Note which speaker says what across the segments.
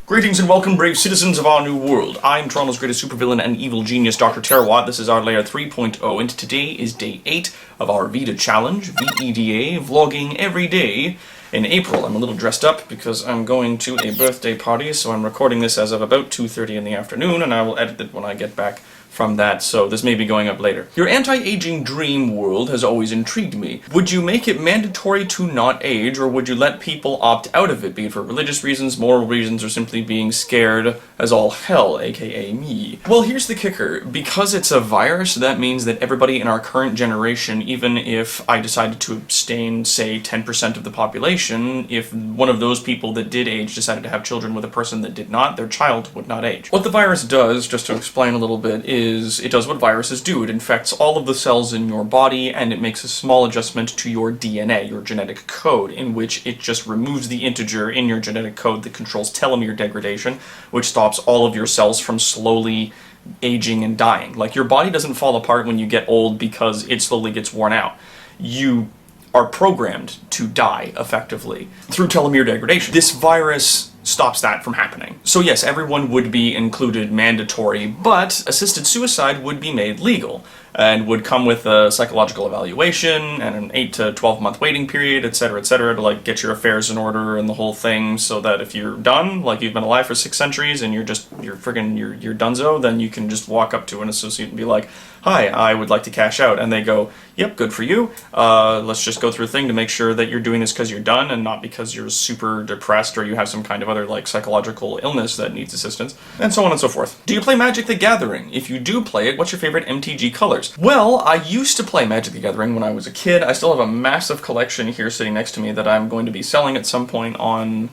Speaker 1: Greetings and welcome, brave citizens of our new world. I'm Toronto's greatest supervillain and evil genius, Dr. Terrawat. This is our layer 3.0, and today is day 8 of our VEDA challenge, VEDA, vlogging every day in April. I'm a little dressed up because I'm going to a birthday party, so I'm recording this as of about 2:30 in the afternoon, and I will edit it when I get back from that, so this may be going up later. Your anti-aging dream world has always intrigued me. Would you make it mandatory to not age, or would you let people opt out of it, be it for religious reasons, moral reasons, or simply being scared as all hell, aka me? Well, here's the kicker. Because it's a virus, that means that everybody in our current generation, even if I decided to abstain, say, 10% of the population, if one of those people that did age decided to have children with a person that did not, their child would not age. What the virus does, just to explain a little bit, is it does what viruses do. It infects all of the cells in your body, and it makes a small adjustment to your DNA, your genetic code, in which it just removes the integer in your genetic code that controls telomere degradation, which stops all of your cells from slowly aging and dying. Like, your body doesn't fall apart when you get old because it slowly gets worn out. You are programmed to die, effectively, through telomere degradation. This virus stops that from happening. So yes, everyone would be included mandatory, but assisted suicide would be made legal, and would come with a psychological evaluation and an 8 to 12 month waiting period, etc., to like get your affairs in order and the whole thing, so that if you're done, like you've been alive for 6 centuries and you're donezo, then you can just walk up to an associate and be like, "Hi, I would like to cash out," and they go, "Yep, good for you. Let's just go through a thing to make sure that you're doing this because you're done and not because you're super depressed or you have some kind of other like psychological illness that needs assistance," and so on and so forth. Do you play Magic the Gathering? If you do play it, what's your favorite MTG colors? Well, I used to play Magic the Gathering when I was a kid. I still have a massive collection here sitting next to me that I'm going to be selling at some point on,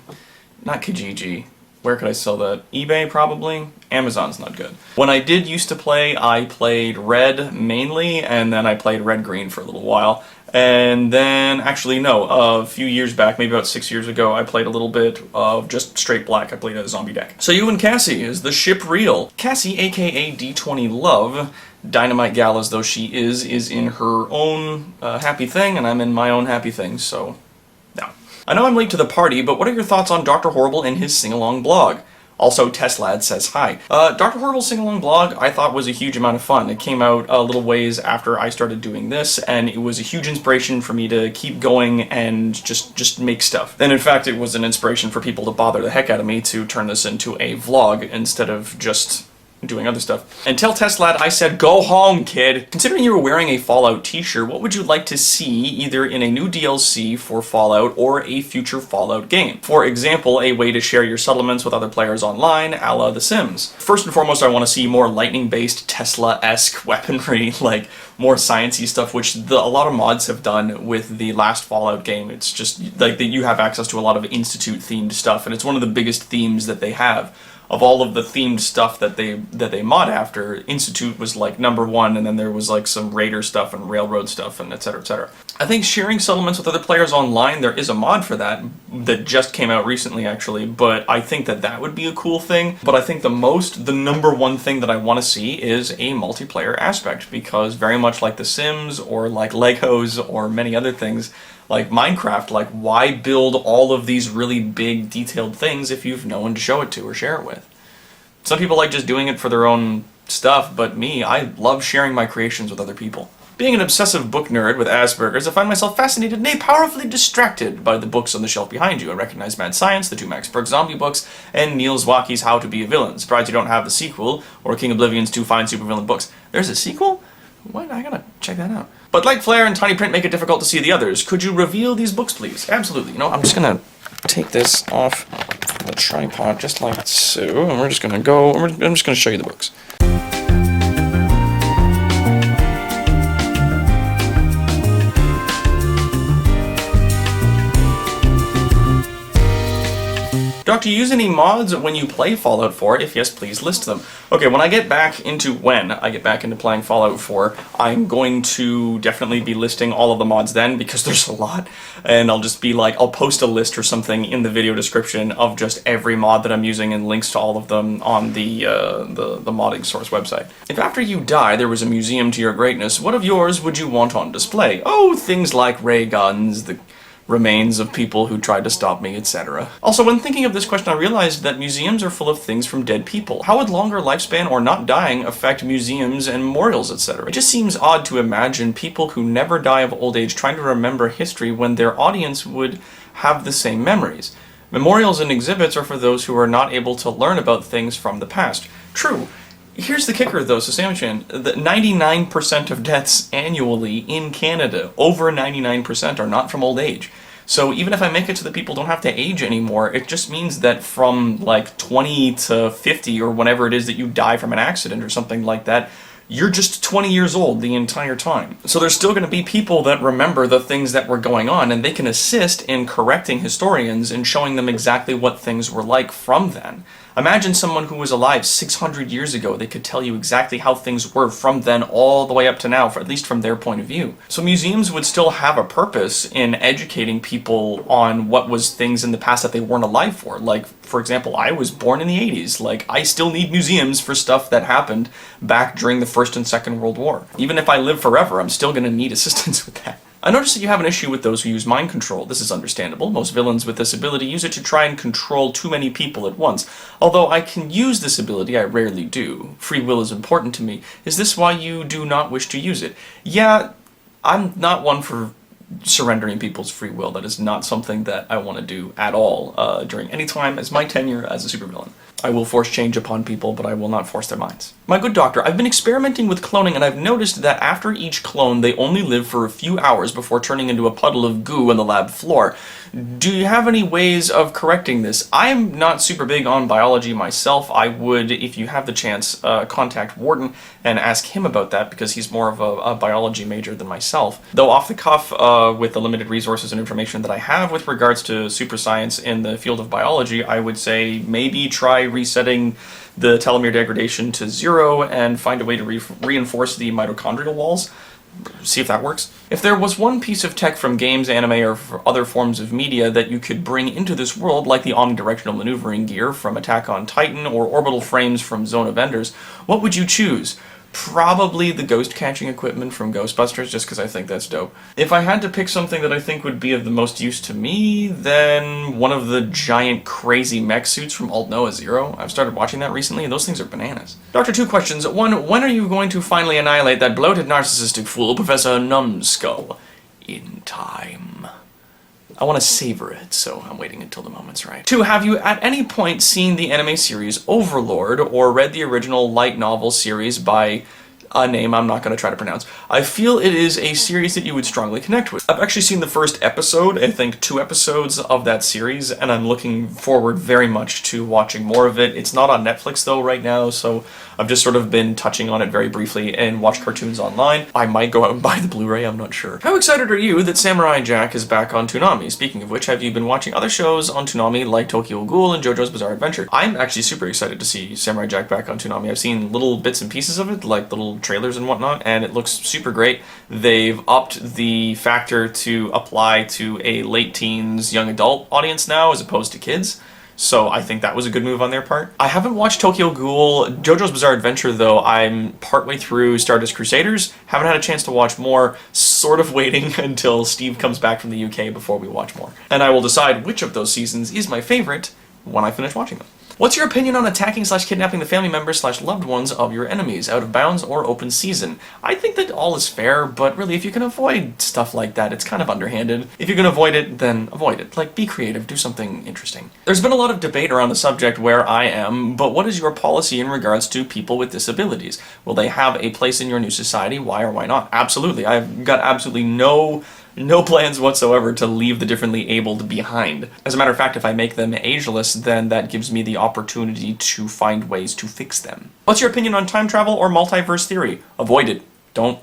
Speaker 1: not Kijiji. Where could I sell that? eBay, probably? Amazon's not good. When I did used to play, I played red mainly, and then I played red-green for a little while. And then, actually no, a few years back, maybe about 6 years ago, I played a little bit of just straight black. I played a zombie deck. So you and Cassie, is the ship real? Cassie, aka D20 Love, dynamite gal as though she is in her own happy thing, and I'm in my own happy thing, so no. I know I'm late to the party, but what are your thoughts on Dr. Horrible and his sing-along blog? Also, Teslad says hi. Dr. Horrible's sing-along blog I thought was a huge amount of fun. It came out a little ways after I started doing this, and it was a huge inspiration for me to keep going and just make stuff. And in fact, it was an inspiration for people to bother the heck out of me to turn this into a vlog instead of just doing other stuff. And tell Teslad I said go home, kid! Considering you were wearing a Fallout t-shirt, what would you like to see either in a new DLC for Fallout or a future Fallout game? For example, a way to share your settlements with other players online, a la The Sims. First and foremost, I want to see more lightning-based Tesla-esque weaponry, like more sciencey stuff, which a lot of mods have done with the last Fallout game. It's just like that you have access to a lot of Institute-themed stuff, and it's one of the biggest themes that they have. Of all of the themed stuff that they mod after, Institute was like #1, and then there was like some Raider stuff and Railroad stuff and etc., etc. I think sharing settlements with other players online, there is a mod for that just came out recently actually, but I think that would be a cool thing. But I think the #1 thing that I want to see is a multiplayer aspect, because very much like The Sims or like Legos or many other things, like Minecraft, like why build all of these really big detailed things if you've no one to show it to or share it with? Some people like just doing it for their own stuff, but me, I love sharing my creations with other people. Being an obsessive book nerd with Asperger's, I find myself fascinated, nay, powerfully distracted by the books on the shelf behind you. I recognize Mad Science, the 2 Max Perk zombie books, and Neil Zwocky's How to Be a Villain. Surprised you don't have the sequel, or King Oblivion's 2 fine supervillain books. There's a sequel? What? I gotta check that out. But light flare and tiny print make it difficult to see the others. Could you reveal these books, please? Absolutely. You know, I'm just gonna take this off the tripod just like so, and we're just gonna go, I'm just gonna show you the books. Doc, do you use any mods when you play Fallout 4? If yes, please list them. Okay, when I get back into playing Fallout 4, I'm going to definitely be listing all of the mods then, because there's a lot, and I'll just be like, I'll post a list or something in the video description of just every mod that I'm using and links to all of them on the modding source website. If after you die there was a museum to your greatness, what of yours would you want on display? Oh, things like ray guns, the remains of people who tried to stop me, etc. Also, when thinking of this question, I realized that museums are full of things from dead people. How would longer lifespan or not dying affect museums and memorials, etc.? It just seems odd to imagine people who never die of old age trying to remember history when their audience would have the same memories. Memorials and exhibits are for those who are not able to learn about things from the past. True. Here's the kicker though, Sasamchan, that 99% of deaths annually in Canada, over 99%, are not from old age. So even if I make it so that people don't have to age anymore, it just means that from like 20 to 50 or whenever it is that you die from an accident or something like that, you're just 20 years old the entire time. So there's still going to be people that remember the things that were going on, and they can assist in correcting historians and showing them exactly what things were like from then. Imagine someone who was alive 600 years ago. They could tell you exactly how things were from then all the way up to now, at least from their point of view. So museums would still have a purpose in educating people on what was things in the past that they weren't alive for. Like, for example, I was born in the 80s. Like, I still need museums for stuff that happened back during the First and Second World War. Even if I live forever, I'm still going to need assistance with that. I notice that you have an issue with those who use mind control. This is understandable. Most villains with this ability use it to try and control too many people at once. Although I can use this ability, I rarely do. Free will is important to me. Is this why you do not wish to use it? Yeah, I'm not one for surrendering people's free will. That is not something that I want to do at all during any time as my tenure as a supervillain. I will force change upon people, but I will not force their minds. My good doctor, I've been experimenting with cloning, and I've noticed that after each clone, they only live for a few hours before turning into a puddle of goo on the lab floor. Do you have any ways of correcting this? I'm not super big on biology myself. I would, if you have the chance, contact Warden and ask him about that, because he's more of a biology major than myself. Though off the cuff, with the limited resources and information that I have with regards to super science in the field of biology, I would say maybe try resetting the telomere degradation to 0 and find a way to reinforce the mitochondrial walls. See if that works. If there was one piece of tech from games, anime, or other forms of media that you could bring into this world, like the omnidirectional maneuvering gear from Attack on Titan or orbital frames from Zone of Enders, what would you choose? Probably the ghost catching equipment from Ghostbusters, just because I think that's dope. If I had to pick something that I think would be of the most use to me, then one of the giant crazy mech suits from Alt Noah Zero. I've started watching that recently, and those things are bananas. Doctor, 2 questions. 1, when are you going to finally annihilate that bloated narcissistic fool, Professor Numbskull? In time. I want to savor it, so I'm waiting until the moment's right. 2, have you at any point seen the anime series Overlord or read the original light novel series by a name I'm not going to try to pronounce? I feel it is a series that you would strongly connect with. I've actually seen the first episode, I think 2 episodes of that series, and I'm looking forward very much to watching more of it. It's not on Netflix though right now, so I've just sort of been touching on it very briefly and watch cartoons online. I might go out and buy the Blu-ray, I'm not sure. How excited are you that Samurai Jack is back on Toonami? Speaking of which, have you been watching other shows on Toonami like Tokyo Ghoul and JoJo's Bizarre Adventure? I'm actually super excited to see Samurai Jack back on Toonami. I've seen little bits and pieces of it, like little trailers and whatnot, and it looks super great. They've upped the factor to apply to a late teens, young adult audience now as opposed to kids. So I think that was a good move on their part. I haven't watched Tokyo Ghoul. JoJo's Bizarre Adventure, though, I'm partway through Stardust Crusaders. Haven't had a chance to watch more. Sort of waiting until Steve comes back from the UK before we watch more. And I will decide which of those seasons is my favorite when I finish watching them. What's your opinion on attacking/kidnapping the family members/loved ones of your enemies, out of bounds or open season? I think that all is fair, but really if you can avoid stuff like that, it's kind of underhanded. If you can avoid it, then avoid it. Like, be creative, do something interesting. There's been a lot of debate around the subject where I am, but what is your policy in regards to people with disabilities? Will they have a place in your new society? Why or why not? Absolutely. I've got absolutely no plans whatsoever to leave the differently abled behind. As a matter of fact, if I make them ageless, then that gives me the opportunity to find ways to fix them. What's your opinion on time travel or multiverse theory? Avoid it. Don't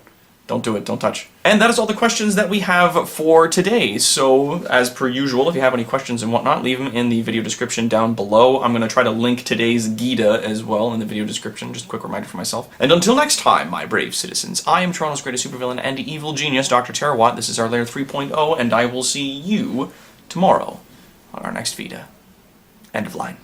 Speaker 1: do it. Don't touch. And that is all the questions that we have for today. So, as per usual, if you have any questions and whatnot, leave them in the video description down below. I'm going to try to link today's VEDA as well in the video description. Just a quick reminder for myself. And until next time, my brave citizens, I am Toronto's greatest supervillain and evil genius, Dr. Terawatt. This is our Layer 3.0, and I will see you tomorrow on our next VEDA. End of line.